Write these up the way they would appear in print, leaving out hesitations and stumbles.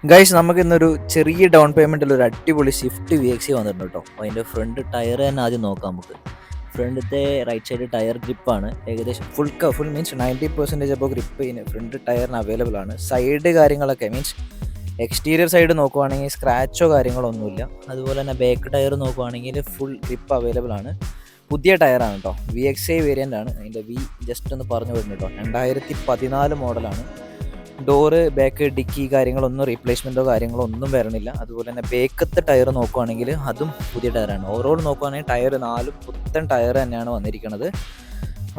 Guys നമുക്ക് ഇന്നൊരു ചെറിയ ഡൗൺ പേയ്മെൻറ്റിൽ ഒരു അടിപൊളി സ്വിഫ്റ്റ് VXC വന്നിട്ടുണ്ട് കേട്ടോ. അപ്പോൾ അതിൻ്റെ ഫ്രണ്ട് ടയർ തന്നെ ആദ്യം നോക്കാം നമുക്ക്. ഫ്രണ്ടിലത്തെ റൈറ്റ് സൈഡ് ടയർ ഗ്രിപ്പാണ് ഏകദേശം ഫുൾ മീൻസ് 90% അപ്പോൾ ഗ്രിപ്പ് ഫ്രണ്ട് ടയറിന് അവൈലബിൾ ആണ്. സൈഡ് കാര്യങ്ങളൊക്കെ മീൻസ് എക്സ്റ്റീരിയർ സൈഡ് നോക്കുവാണെങ്കിൽ സ്ക്രാച്ചോ കാര്യങ്ങളോ ഒന്നുമില്ല. അതുപോലെ തന്നെ ബാക്ക് ടയർ നോക്കുവാണെങ്കിൽ ഫുൾ ഗ്രിപ്പ് അവൈലബിൾ ആണ്. പുതിയ ടയറാണ് കേട്ടോ. VXI വേരിയൻ്റ് ആണ്. അതിൻ്റെ ജസ്റ്റ് ഒന്ന് പറഞ്ഞു വരുന്നു കേട്ടോ. 2014 മോഡലാണ്. ഡോറ് ബാക്ക് ഡിക്കി കാര്യങ്ങളൊന്നും റീപ്ലേസ്മെൻറ്റോ കാര്യങ്ങളോ ഒന്നും വരണില്ല. അതുപോലെ തന്നെ ബേക്കത്തെ ടയർ നോക്കുവാണെങ്കിൽ അതും പുതിയ ടയറാണ്. ഓവറോൾ നോക്കുവാണെങ്കിൽ ടയർ 4 പുത്തൻ ടയർ തന്നെയാണ് വന്നിരിക്കുന്നത്.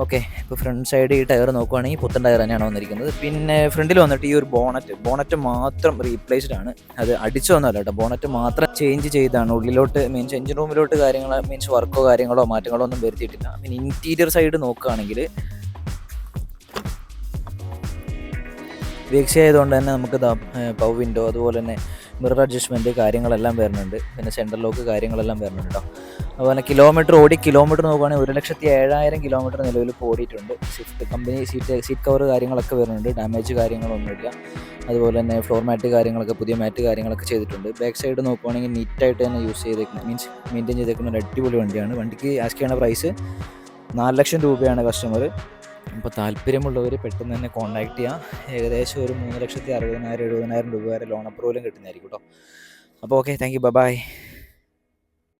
ഓക്കെ, ഇപ്പോൾ ഫ്രണ്ട് സൈഡ് ഈ ടയർ നോക്കുവാണെങ്കിൽ പുത്തൻ ടയർ തന്നെയാണ് വന്നിരിക്കുന്നത്. പിന്നെ ഫ്രണ്ടിൽ വന്നിട്ട് ഈ ഒരു ബോണറ്റ് മാത്രം റീപ്ലേസ്ഡ് ആണ്. അത് അടിച്ചു വന്നല്ല കേട്ടോ, ബോണറ്റ് മാത്രം ചേഞ്ച് ചെയ്താണ്. ഉള്ളിലോട്ട് മീൻസ് എഞ്ചിൻ റൂമിലോട്ട് കാര്യങ്ങൾ മീൻസ് വർക്കോ കാര്യങ്ങളോ മാറ്റങ്ങളോ ഒന്നും വരുത്തിയിട്ടില്ല. പിന്നെ ഇൻറ്റീരിയർ സൈഡ് നോക്കുകയാണെങ്കിൽ VXI ആയതുകൊണ്ട് തന്നെ നമുക്ക് പവർ വിൻഡോ അതുപോലെ തന്നെ മിറർ അഡ്ജസ്റ്റ്മെൻറ്റ് കാര്യങ്ങളെല്ലാം വരുന്നുണ്ട്. പിന്നെ സെൻട്രൽ ലോക്ക് കാര്യങ്ങളെല്ലാം വരുന്നുണ്ട് കേട്ടോ. അതുപോലെ കിലോമീറ്റർ നോക്കുകയാണെങ്കിൽ 1,07,000 കിലോമീറ്റർ നിലവിൽ ഇപ്പോൾ ഓടിയിട്ടുണ്ട്. സ്വിഫ്റ്റ് കമ്പനി സീറ്റ് കവർ കാര്യങ്ങളൊക്കെ വരുന്നുണ്ട്. ഡാമേജ് കാര്യങ്ങളൊന്നുമില്ല. അതുപോലെ തന്നെ ഫ്ലോർ മാറ്റ് കാര്യങ്ങളൊക്കെ പുതിയ മാറ്റ് കാര്യങ്ങളൊക്കെ ചെയ്തിട്ടുണ്ട്. ബാക്ക് സൈഡ് നോക്കുവാണെങ്കിൽ നീറ്റായിട്ട് തന്നെ യൂസ് ചെയ്തേക്കുന്നത് മീൻസ് മെയിൻറ്റെയിൻ ചെയ്തേക്കുന്ന ഒരു അടിപൊളി വണ്ടിയാണ്. വണ്ടിക്ക് ആസ്ക് ചെയ്യുന്ന പ്രൈസ് 4 ലക്ഷം രൂപയാണ് കസ്റ്റമർ. അപ്പോൾ താല്പര്യമുള്ളവർ പെട്ടെന്ന് തന്നെ കോൺടാക്ട് ചെയ്യാം. ഏകദേശം ഒരു 3,60,000 70,000 രൂപ വരെ ലോൺ അപ്രൂവലും കിട്ടുന്നതായിരിക്കും കേട്ടോ. അപ്പോൾ ഓക്കെ, താങ്ക് യു, ബൈ.